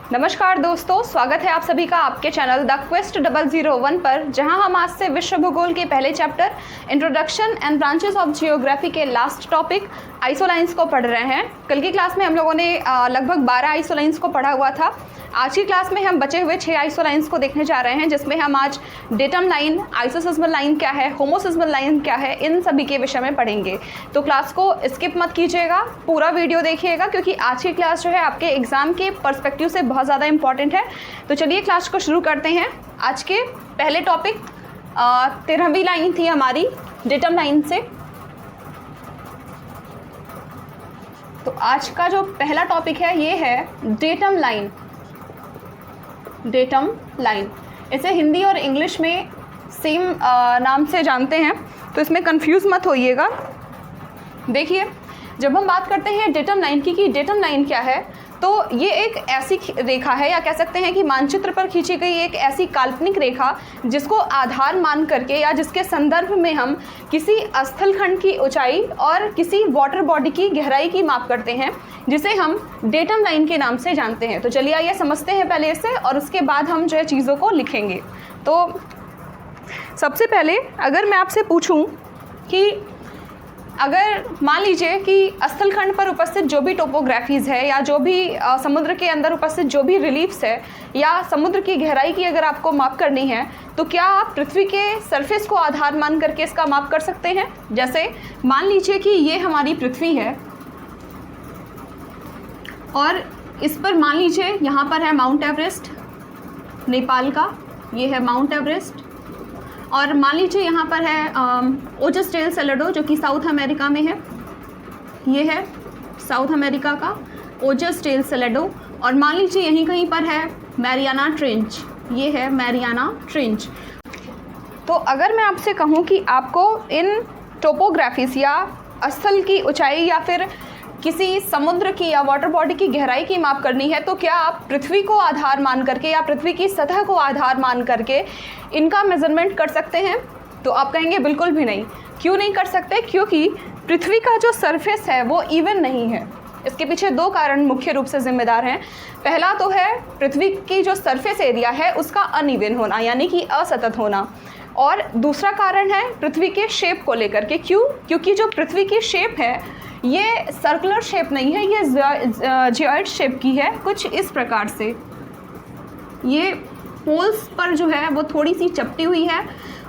नमस्कार दोस्तों, स्वागत है आप सभी का आपके चैनल द क्वेस्ट 001 पर, जहां हम आज से विश्व भूगोल के पहले chapter introduction and branches of geography के लास्ट टॉपिक आइसोलाइंस को पढ़ रहे हैं। कल की क्लास में हम लोगों ने लगभग 12 आइसोलाइंस को पढ़ा हुआ था। आज की क्लास में हम बचे हुए 6 आइसोलाइंस को देखने जा रहे हैं, जिसमें हम आज डेटम लाइन, आइसोसिस्मल लाइन क्या है, होमोसिस्मल लाइन क्या है, इन सभी के विषय में पढ़ेंगे। तो क्लास को स्किप मत कीजिएगा, पूरा वीडियो देखिएगा, क्योंकि आज की क्लास जो है आपके एग्जाम के पर्सपेक्टिव से बहुत ज़्यादा इंपॉर्टेंट है। तो चलिए क्लास को शुरू करते हैं। आज के पहले टॉपिक 13वीं लाइन थी हमारी डेटम लाइन से। तो आज का जो पहला टॉपिक है ये है डेटम लाइन। डेटम लाइन, इसे हिंदी और इंग्लिश में सेम नाम से जानते हैं, तो इसमें कंफ्यूज मत होइएगा। देखिए, जब हम बात करते हैं डेटम लाइन की कि डेटम लाइन क्या है, तो ये एक ऐसी रेखा है, या कह सकते हैं कि मानचित्र पर खींची गई एक ऐसी काल्पनिक रेखा जिसको आधार मान करके या जिसके संदर्भ में हम किसी स्थलखंड की ऊंचाई और किसी वाटर बॉडी की गहराई की माप करते हैं, जिसे हम डेटम लाइन के नाम से जानते हैं। तो चलिए आइए समझते हैं पहले इसे, और उसके बाद हम जो है चीज़ों को लिखेंगे। तो सबसे पहले अगर मैं आपसे पूछूं कि अगर मान लीजिए कि स्थलखंड पर उपस्थित जो भी टोपोग्राफीज़ है, या जो भी समुद्र के अंदर उपस्थित जो भी रिलीफ्स है, या समुद्र की गहराई की अगर आपको माप करनी है, तो क्या आप पृथ्वी के सरफेस को आधार मान करके इसका माप कर सकते हैं। जैसे मान लीजिए कि ये हमारी पृथ्वी है, और इस पर मान लीजिए यहाँ पर है माउंट एवरेस्ट नेपाल का, ये है माउंट एवरेस्ट, और मान लीजिए यहाँ पर है ओजस डेल सेलेडो जो कि साउथ अमेरिका में है, ये है साउथ अमेरिका का ओजस डेल सेलेडो, और मान लीजिए यहीं कहीं पर है मैरियाना ट्रेंच, ये है मैरियाना ट्रेंच। तो अगर मैं आपसे कहूँ कि आपको इन टोपोग्राफीज या स्थल की ऊंचाई या फिर किसी समुद्र की या वाटर बॉडी की गहराई की माप करनी है, तो क्या आप पृथ्वी को आधार मान करके या पृथ्वी की सतह को आधार मान करके इनका मेजरमेंट कर सकते हैं। तो आप कहेंगे बिल्कुल भी नहीं। क्यों नहीं कर सकते? क्योंकि पृथ्वी का जो सरफेस है वो इवन नहीं है। इसके पीछे 2 कारण मुख्य रूप से जिम्मेदार हैं। पहला तो है पृथ्वी की जो सरफेस एरिया है उसका अनइवन होना, यानी कि असतत होना, और दूसरा कारण है पृथ्वी के शेप को लेकर के। क्यों? क्योंकि जो पृथ्वी की शेप है ये सर्कुलर शेप नहीं है, ये जियोइड शेप की है, कुछ इस प्रकार से। ये पोल्स पर जो है वो थोड़ी सी चपटी हुई है,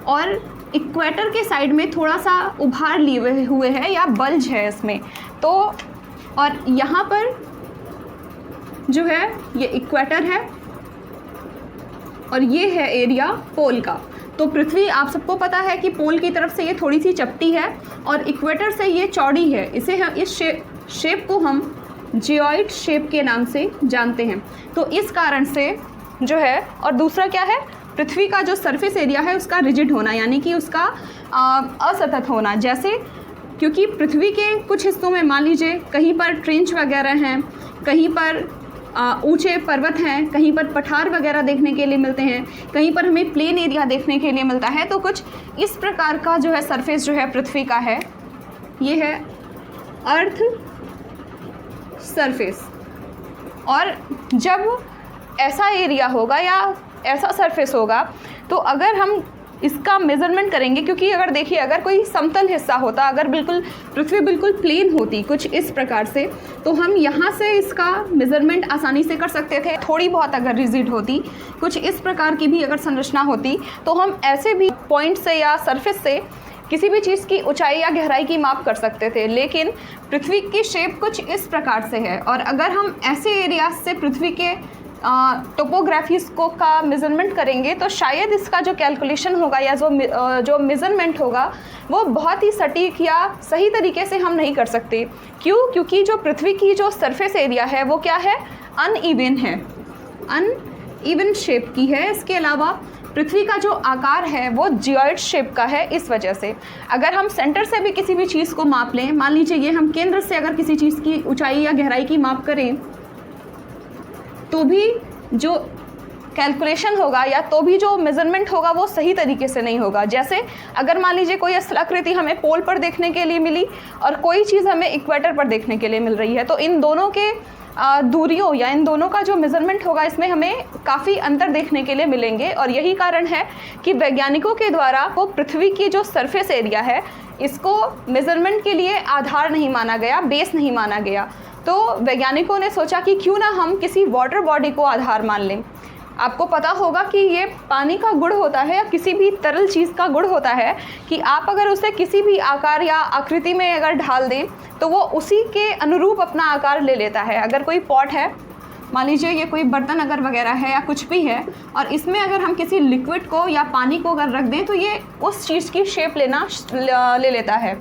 और इक्वेटर के साइड में थोड़ा सा उभार लिए हुए है या बल्ज है इसमें। तो और यहाँ पर जो है ये इक्वेटर है, और ये है एरिया पोल का। तो पृथ्वी, आप सबको पता है कि पोल की तरफ से ये थोड़ी सी चपटी है और इक्वेटर से ये चौड़ी है। इसे हम इस शेप को हम जियोइड शेप के नाम से जानते हैं। तो इस कारण से जो है, और दूसरा क्या है, पृथ्वी का जो सरफेस एरिया है उसका रिजिड होना, यानी कि उसका असतत होना। जैसे क्योंकि पृथ्वी के कुछ हिस्सों में मान लीजिए कहीं पर ट्रेंच वगैरह हैं, कहीं पर ऊंचे पर्वत हैं, कहीं पर पठार वगैरह देखने के लिए मिलते हैं, कहीं पर हमें प्लेन एरिया देखने के लिए मिलता है। तो कुछ इस प्रकार का जो है सरफेस जो है पृथ्वी का है, ये है अर्थ सरफेस। और जब ऐसा एरिया होगा या ऐसा सरफेस होगा, तो अगर हम इसका मेज़रमेंट करेंगे, क्योंकि अगर देखिए अगर कोई समतल हिस्सा होता, अगर बिल्कुल पृथ्वी बिल्कुल प्लेन होती कुछ इस प्रकार से, तो हम यहाँ से इसका मेज़रमेंट आसानी से कर सकते थे। थोड़ी बहुत अगर रिजिड होती, कुछ इस प्रकार की भी अगर संरचना होती, तो हम ऐसे भी पॉइंट से या सरफेस से किसी भी चीज़ की ऊंचाई या गहराई की माप कर सकते थे। लेकिन पृथ्वी की शेप कुछ इस प्रकार से है, और अगर हम ऐसे एरिया से पृथ्वी के टोपोग्राफीज को का मेज़रमेंट करेंगे, तो शायद इसका जो कैलकुलेशन होगा या जो मेज़रमेंट होगा वो बहुत ही सटीक या सही तरीके से हम नहीं कर सकते। क्यों? क्योंकि जो पृथ्वी की जो सरफेस एरिया है वो क्या है, अनइवन है, अनइवन शेप की है। इसके अलावा पृथ्वी का जो आकार है वो जियोइड शेप का है। इस वजह से अगर हम सेंटर से भी किसी भी चीज़ को माप लें, मान लीजिए ये हम केंद्र से अगर किसी चीज़ की ऊंचाई या गहराई की माप करें, तो भी जो कैलकुलेशन होगा या तो भी जो मेज़रमेंट होगा वो सही तरीके से नहीं होगा। जैसे अगर मान लीजिए कोई स्थलाकृति हमें पोल पर देखने के लिए मिली और कोई चीज़ हमें इक्वेटर पर देखने के लिए मिल रही है, तो इन दोनों के दूरियों या इन दोनों का जो मेज़रमेंट होगा इसमें हमें काफ़ी अंतर देखने के लिए मिलेंगे, और यही कारण है कि वैज्ञानिकों के द्वारा वो पृथ्वी की जो सरफेस एरिया है इसको मेज़रमेंट के लिए आधार नहीं माना गया, बेस नहीं माना गया। तो वैज्ञानिकों ने सोचा कि क्यों ना हम किसी वाटर बॉडी को आधार मान लें। आपको पता होगा कि ये पानी का गुण होता है या किसी भी तरल चीज़ का गुण होता है कि आप अगर उसे किसी भी आकार या आकृति में अगर ढाल दें तो वो उसी के अनुरूप अपना आकार ले लेता है। अगर कोई पॉट है, मान लीजिए ये कोई बर्तन अगर वगैरह है या कुछ भी है, और इसमें अगर हम किसी लिक्विड को या पानी को अगर रख दें तो ये उस चीज़ की शेप ले लेता है।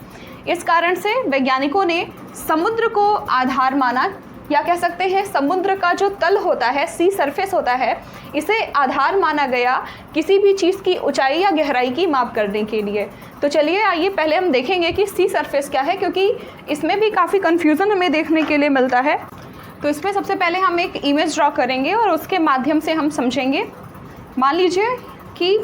इस कारण से वैज्ञानिकों ने समुद्र को आधार माना, या कह सकते हैं समुद्र का जो तल होता है, सी सरफेस होता है, इसे आधार माना गया किसी भी चीज़ की ऊंचाई या गहराई की माप करने के लिए। तो चलिए आइए पहले हम देखेंगे कि सी सरफेस क्या है, क्योंकि इसमें भी काफ़ी कन्फ्यूज़न हमें देखने के लिए मिलता है। तो इसमें सबसे पहले हम एक इमेज ड्रॉ करेंगे और उसके माध्यम से हम समझेंगे। मान लीजिए कि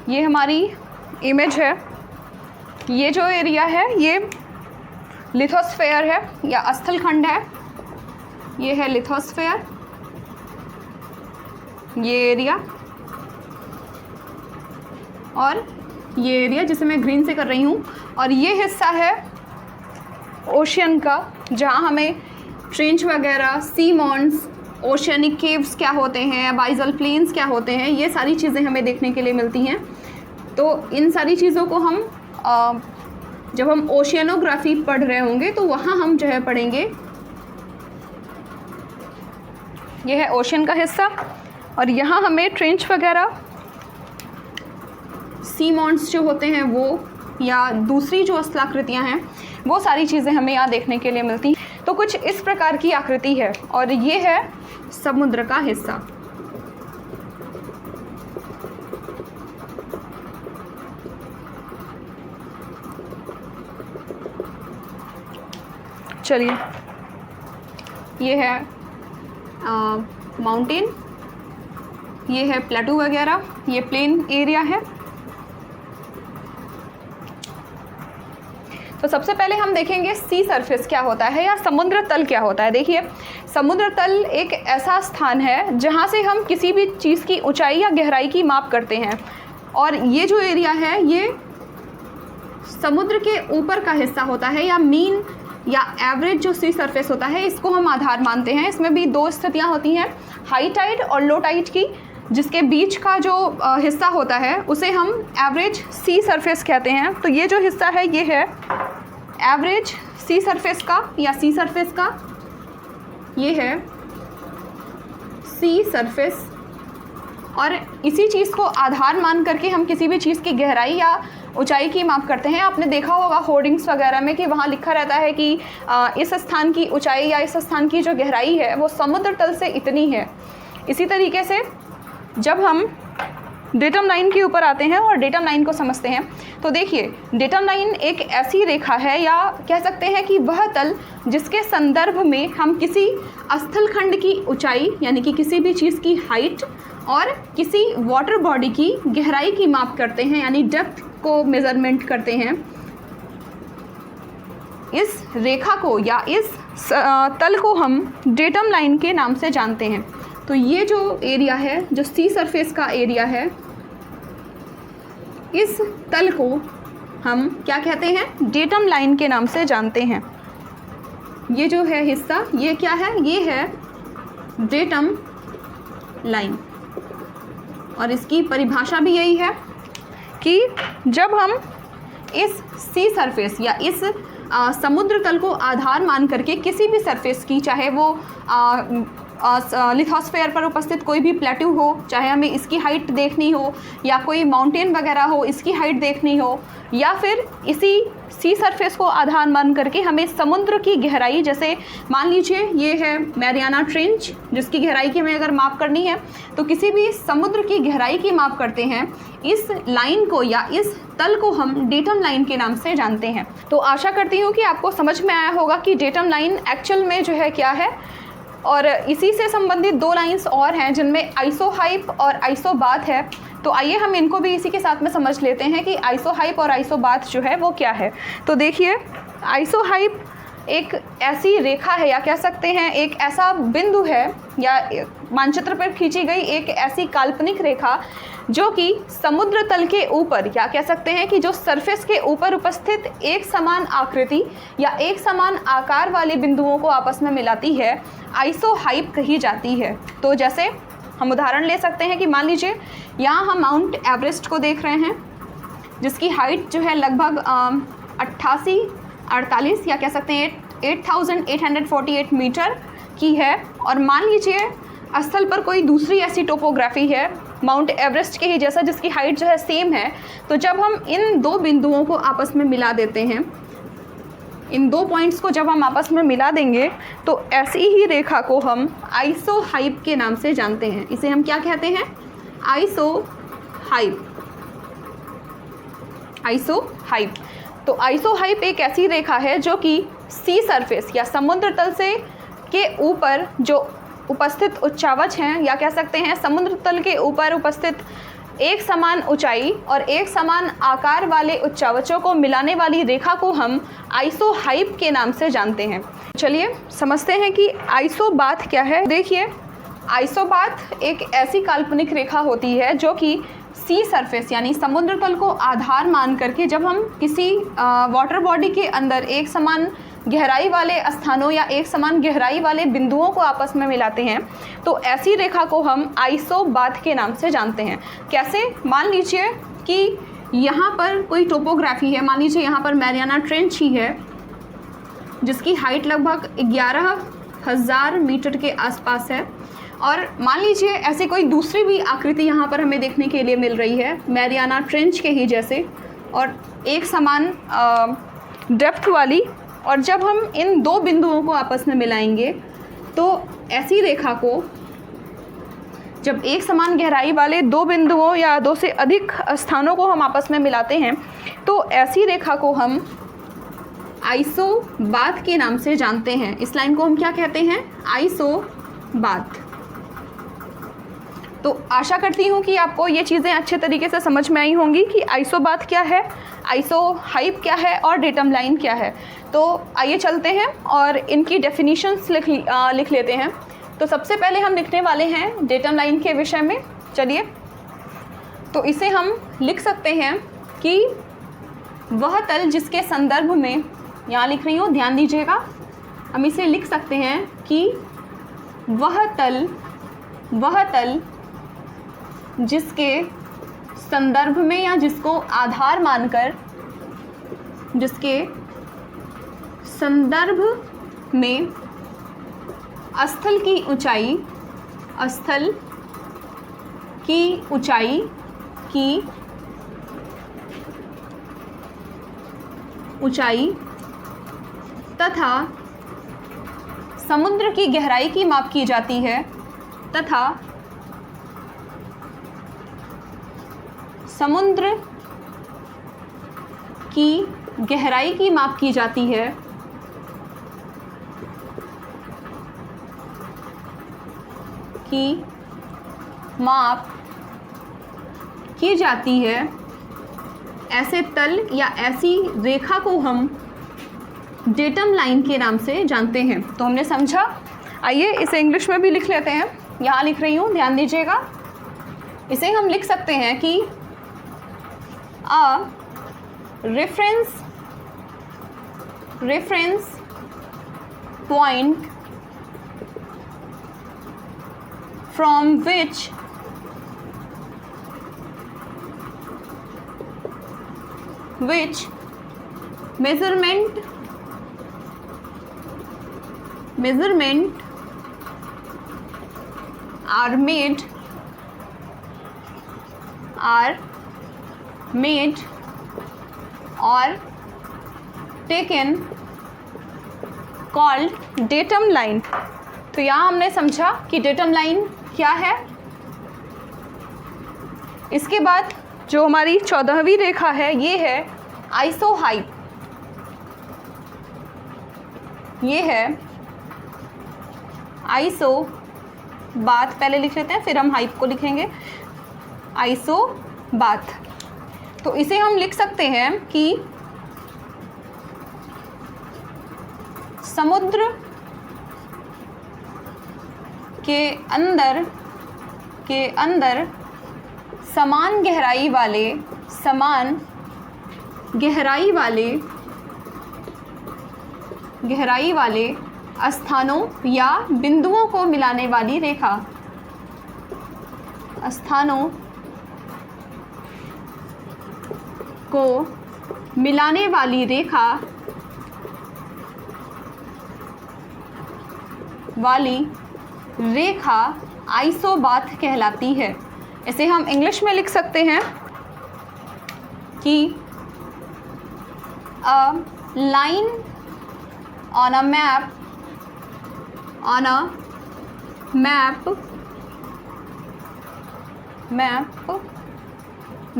ये हमारी इमेज है। ये जो एरिया है ये लिथोस्फेयर है या स्थलखंड है। ये है लिथोस्फेयर, ये एरिया, और ये एरिया जिसे मैं ग्रीन से कर रही हूँ, और ये हिस्सा है ओशियन का, जहाँ हमें ट्रेंच वगैरह, सी मॉन्स, ओशियनिक केव्स क्या होते हैं, अबाइजल प्लेन्स क्या होते हैं, ये सारी चीज़ें हमें देखने के लिए मिलती हैं। तो इन सारी चीज़ों को हम जब हम ओशियनोग्राफी पढ़ रहे होंगे तो वहाँ हम जो है पढ़ेंगे। ये है ओशियन का हिस्सा, और यहाँ हमें ट्रेंच वगैरह, सी मॉन्स जो होते हैं वो, या दूसरी जो स्थलाकृतियाँ हैं वो सारी चीज़ें हमें यहाँ देखने के लिए मिलती हैं। तो कुछ इस प्रकार की आकृति है, और ये है समुद्र का हिस्सा। चलिए, ये है माउंटेन, ये है प्लेटू वगैरह, ये प्लेन एरिया है। तो सबसे पहले हम देखेंगे सी सरफेस क्या होता है या समुद्र तल क्या होता है। देखिए, समुद्र तल एक ऐसा स्थान है जहाँ से हम किसी भी चीज़ की ऊंचाई या गहराई की माप करते हैं, और ये जो एरिया है ये समुद्र के ऊपर का हिस्सा होता है, या मीन या एवरेज जो सी सरफेस होता है इसको हम आधार मानते हैं। इसमें भी दो स्थितियाँ होती हैं, हाई टाइड और लो टाइड की, जिसके बीच का जो हिस्सा होता है उसे हम एवरेज सी सरफेस कहते हैं। तो ये जो हिस्सा है ये है एवरेज सी सरफेस का या सी सरफेस का, ये है सी सरफेस। और इसी चीज़ को आधार मान करके हम किसी भी चीज़ की गहराई या ऊंचाई की माप करते हैं। आपने देखा होगा होर्डिंग्स वगैरह में कि वहाँ लिखा रहता है कि इस स्थान की ऊंचाई या इस स्थान की जो गहराई है वो समुद्र तल से इतनी है। इसी तरीके से जब हम डेटम लाइन के ऊपर आते हैं और डेटम लाइन को समझते हैं, तो देखिए डेटम लाइन एक ऐसी रेखा है, या कह सकते हैं कि वह तल जिसके संदर्भ में हम किसी स्थलखंड की ऊंचाई यानी कि किसी भी चीज़ की हाइट और किसी वाटर बॉडी की गहराई की माप करते हैं, यानी डेप्थ को मेज़रमेंट करते हैं। इस रेखा को या इस तल को हम डेटम लाइन के नाम से जानते हैं। तो ये जो एरिया है, जो सी सरफेस का एरिया है, इस तल को हम क्या कहते हैं, डेटम लाइन के नाम से जानते हैं। ये जो है हिस्सा, ये क्या है, ये है डेटम लाइन, और इसकी परिभाषा भी यही है कि जब हम इस सी सरफेस या इस समुद्र तल को आधार मान करके किसी भी सरफेस की, चाहे वो लिथोस्फेयर पर उपस्थित कोई भी प्लेट्यू हो, चाहे हमें इसकी हाइट देखनी हो या कोई माउंटेन वगैरह हो इसकी हाइट देखनी हो, या फिर इसी सी सरफेस को आधार मान करके हमें समुद्र की गहराई, जैसे मान लीजिए ये है मैरियाना ट्रेंच जिसकी गहराई की हमें अगर माप करनी है तो किसी भी समुद्र की गहराई की माप करते हैं, इस लाइन को या इस तल को हम डेटम लाइन के नाम से जानते हैं। तो आशा करती हूँ कि आपको समझ में आया होगा कि डेटम लाइन एक्चुअल में जो है क्या है। और इसी से संबंधित दो लाइंस और हैं जिनमें आइसोहाइप और आइसोबाथ है। तो आइए हम इनको भी इसी के साथ में समझ लेते हैं कि आइसोहाइप और आइसोबाथ जो है वो क्या है। तो देखिए, आइसोहाइप एक ऐसी रेखा है या कह सकते हैं एक ऐसा बिंदु है या मानचित्र पर खींची गई एक ऐसी काल्पनिक रेखा जो कि समुद्र तल के ऊपर, या कह सकते हैं कि जो सरफेस के ऊपर उपस्थित एक समान आकृति या एक समान आकार वाले बिंदुओं को आपस में मिलाती है, आइसोहाइप कही जाती है। तो जैसे हम उदाहरण ले सकते हैं कि मान लीजिए यहाँ हम माउंट एवरेस्ट को देख रहे हैं जिसकी हाइट जो है लगभग 48 या कह सकते हैं 8848 मीटर की है। और मान लीजिए स्थल पर कोई दूसरी ऐसी टोपोग्राफी है माउंट एवरेस्ट के ही जैसा जिसकी हाइट जो है सेम है। तो जब हम इन दो बिंदुओं को आपस में मिला देते हैं, इन दो पॉइंट्स को जब हम आपस में मिला देंगे तो ऐसी ही रेखा को हम आइसोहाइप के नाम से जानते हैं। इसे हम क्या कहते हैं? आइसोहाइप। आइसोहाइप। तो आइसोहाइप एक ऐसी रेखा है जो कि सी सरफेस या समुद्र तल से के ऊपर जो उपस्थित उच्चावच हैं, या कह सकते हैं समुद्र तल के ऊपर उपस्थित एक समान ऊंचाई और एक समान आकार वाले उच्चावचों को मिलाने वाली रेखा को हम आइसोहाइप के नाम से जानते हैं। चलिए समझते हैं कि आइसोबाथ क्या है। देखिए, आइसोबाथ एक ऐसी काल्पनिक रेखा होती है जो कि सी सरफेस यानी समुद्र तल को आधार मान करके जब हम किसी वाटर बॉडी के अंदर एक समान गहराई वाले स्थानों या एक समान गहराई वाले बिंदुओं को आपस में मिलाते हैं तो ऐसी रेखा को हम आइसोबाथ के नाम से जानते हैं। कैसे? मान लीजिए कि यहाँ पर कोई टोपोग्राफी है, मान लीजिए यहाँ पर मैरियाना ट्रेंच ही है जिसकी हाइट लगभग 11,000 मीटर के आसपास है। और मान लीजिए ऐसे कोई दूसरी भी आकृति यहाँ पर हमें देखने के लिए मिल रही है मैरियाना ट्रेंच के ही जैसे और एक समान डेप्थ वाली। और जब हम इन दो बिंदुओं को आपस में मिलाएंगे तो ऐसी रेखा को, जब एक समान गहराई वाले दो बिंदुओं या दो से अधिक स्थानों को हम आपस में मिलाते हैं तो ऐसी रेखा को हम आइसोबाथ के नाम से जानते हैं। इस लाइन को हम क्या कहते हैं? आइसोबाथ। तो आशा करती हूँ कि आपको ये चीज़ें अच्छे तरीके से समझ में आई होंगी कि आइसोबाथ क्या है, आइसोहाइप क्या है और डेटम लाइन क्या है। तो आइए चलते हैं और इनकी डेफिनेशंस लिख लेते हैं। तो सबसे पहले हम लिखने वाले हैं डेटम लाइन के विषय में। चलिए, तो इसे हम लिख सकते हैं कि वह तल जिसके संदर्भ में, यहाँ लिख रही हूँ ध्यान दीजिएगा, हम इसे लिख सकते हैं कि वह तल जिसके संदर्भ में या जिसको आधार मानकर, जिसके संदर्भ में स्थल की ऊंचाई तथा समुद्र की गहराई की माप की जाती है तथा समुद्र की गहराई की माप की जाती है ऐसे तल या ऐसी रेखा को हम डेटम लाइन के नाम से जानते हैं। तो हमने समझा। आइए इसे इंग्लिश में भी लिख लेते हैं। यहाँ लिख रही हूँ, ध्यान दीजिएगा। इसे हम लिख सकते हैं कि a reference point from which measurement are made or taken called datum line। तो यहाँ हमने समझा कि डेटम लाइन क्या है। इसके बाद जो हमारी 14वीं रेखा है ये है आइसोहाइप। ये है आइसो बात, पहले लिख लेते हैं फिर हम हाइप को लिखेंगे। आइसो बात, तो इसे हम लिख सकते हैं कि समुद्र के अंदर समान गहराई वाले स्थानों या बिंदुओं को मिलाने वाली रेखा। स्थानों को मिलाने वाली रेखा आइसोबाथ कहलाती है। इसे हम इंग्लिश में लिख सकते हैं कि a line on a map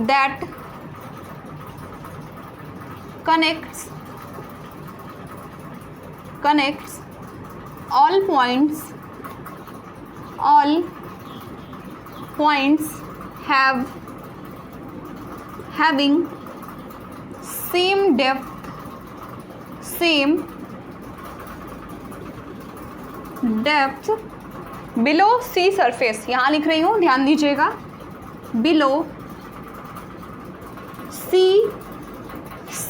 that connects all points having same depth below sea surface। यहाँ लिख रही हूँ, ध्यान दीजिएगा, below sea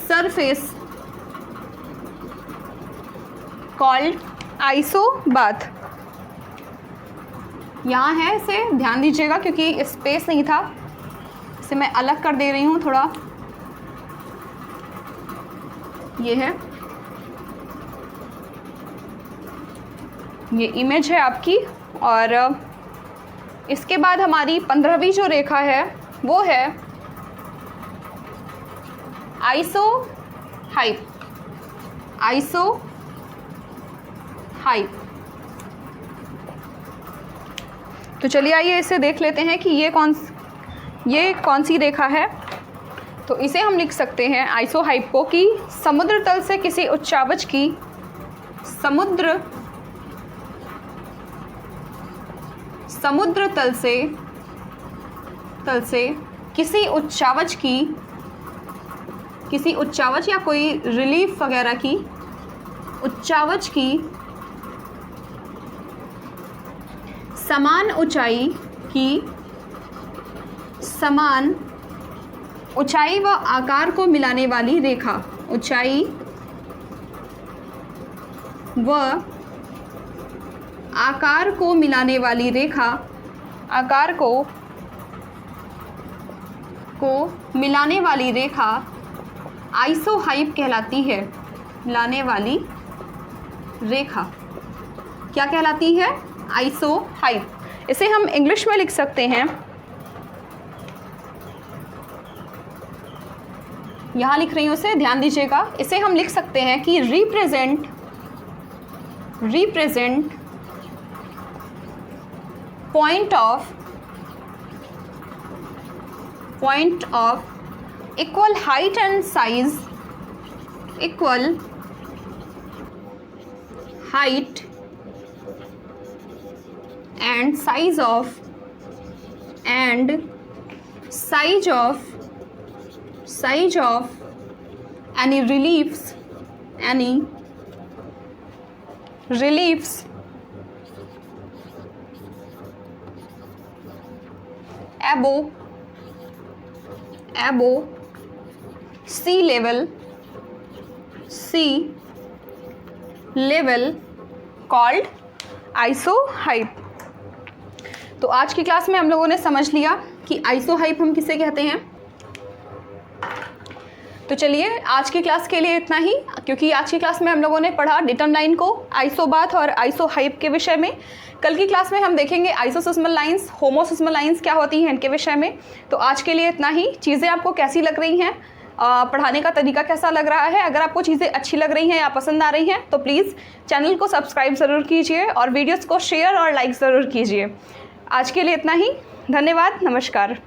surface called आइसोबाथ। यहाँ है, इसे ध्यान दीजिएगा क्योंकि स्पेस नहीं था, इसे मैं अलग कर दे रही हूँ थोड़ा। ये है, ये इमेज है आपकी। और इसके बाद हमारी 15वीं जो रेखा है वो है आइसोहाइप। तो चलिए आइए इसे देख लेते हैं कि ये कौन सी रेखा है। तो इसे हम लिख सकते हैं आइसोहाइप को कि समुद्र तल से किसी उच्चावच की समुद्र तल से किसी उच्चावच या कोई रिलीफ वगैरह की उच्चावच की समान ऊंचाई व आकार को मिलाने वाली रेखा। ऊंचाई व आकार को मिलाने वाली रेखा, आकार को मिलाने वाली रेखा आइसोहाइप कहलाती है। मिलाने वाली रेखा क्या कहलाती है? आइसोहाइप। इसे हम इंग्लिश में लिख सकते हैं, यहाँ लिख रही हूँ उसे, ध्यान दीजिएगा। इसे हम लिख सकते हैं कि represent point of equal height and size, equal height and size of any reliefs above sea level called आइसोहाइप। तो आज की क्लास में हम लोगों ने समझ लिया कि आइसोहाइप हम किसे कहते हैं। तो चलिए आज की क्लास के लिए इतना ही, क्योंकि आज की क्लास में हम लोगों ने पढ़ा डेटम लाइन को, आइसोबाथ और आइसोहाइप के विषय में। कल की क्लास में हम देखेंगे आइसोसिस्मल लाइंस, होमोसिस्मल लाइंस क्या होती हैं इनके विषय में। तो आज के लिए इतना ही। चीज़ें आपको कैसी लग रही हैं, पढ़ाने का तरीका कैसा लग रहा है? अगर आपको चीज़ें अच्छी लग रही हैं या पसंद आ रही हैं तो प्लीज़ चैनल को सब्सक्राइब ज़रूर कीजिए और वीडियोज़ को शेयर और लाइक ज़रूर कीजिए। आज के लिए इतना ही। धन्यवाद, नमस्कार।